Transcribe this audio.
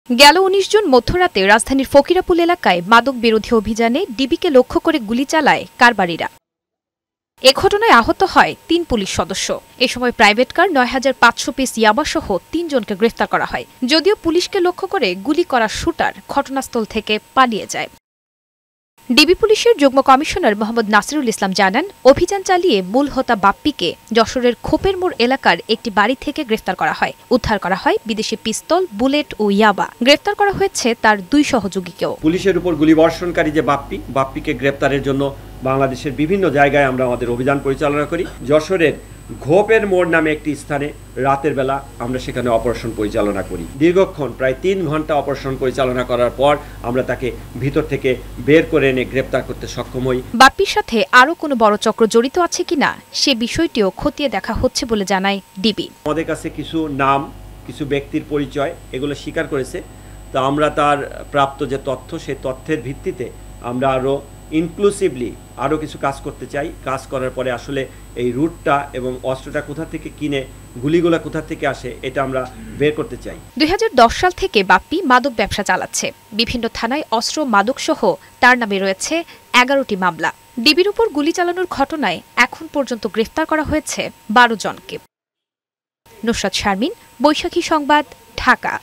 গেল ১৯ জুন মধ্যরাতে রাজধানীর ফকিরাপুল এলাকায় মাদক বিরোধী অভিযানে ডিবিকে লক্ষ্য করে গুলি চালায় কারবারিরা। এ ঘটনায় আহত হয় ৩ পুলিশ সদস্য। এ সময় প্রাইভেট কার ৯৫০০ পিস ইয়াবাসহ ৩ জনকে গ্রেফতার করা হয়। যদিও পুলিশকে লক্ষ্য করে গুলি করা শুটার ঘটনাস্থল থেকে পালিয়ে যায়। ডিবি পুলিশের যুগ্ম কমিশনার মোহাম্মদ নাসিরুল ইসলাম জানান, অভিযান চালিয়ে মূল হোতা বাপ্পিকে যশোরের খোপের মোড় এলাকার একটি বাড়ি থেকে গ্রেফতার করা হয়। উদ্ধার করা হয় বিদেশি পিস্তল, বুলেট ও ইয়াবা। গ্রেফতার করা হয়েছে তার ২ সহযোগীকেও। পুলিশের উপর গুলিবর্ষণকারী যে বাপ্পিকে গ্রেফতারের জন্য বাংলাদেশের বিভিন্ন জায়গায় আমরা আমাদের অভিযান পরিচালনা করি। যশোরের খোপের মোড় নামে একটি স্থানে রাতের বেলা আমরা সেখানে অপারেশন পরিচালনা করি। দীর্ঘক্ষণ প্রায় ৩ ঘন্টা অপারেশন পরিচালনা করার পর আমরা তাকে ভিতর থেকে বের করে এনে গ্রেফতার করতে সক্ষম হই। বাপ্পির সাথে আরও কোনো বড় চক্র জড়িত আছে কিনা সে বিষয়টিও খতিয়ে দেখা হচ্ছে বলে জানায় ডিবি। আমাদের কাছে কিছু নাম, কিছু ব্যক্তির পরিচয় এগুলো স্বীকার করেছে। তো আমরা তার প্রাপ্ত যে তথ্য, সেই তথ্যের ভিত্তিতে আমরা আরও ইনক্লুসিভলি আরও কিছু কাজ করতে চাই। কাজ করার পরে আসলে এই রুটটা এবং অস্ত্রটা কোথা থেকে কিনে, গুলিগুলা কোথা থেকে আসে, এটা আমরা বের করতে চাই। ২০১০ সাল থেকে বাপ্পি মাদক ব্যবসা চালাচ্ছে। বিভিন্ন থানায় অস্ত্র, মাদকসহ তার নামে রয়েছে ১১টি মামলা। ডিবির উপর গুলি চালানোর ঘটনায় এখন পর্যন্ত গ্রেফতার করা হয়েছে ১২ জনকে। নুসরাত শারমিন, বৈশাখী সংবাদ, ঢাকা।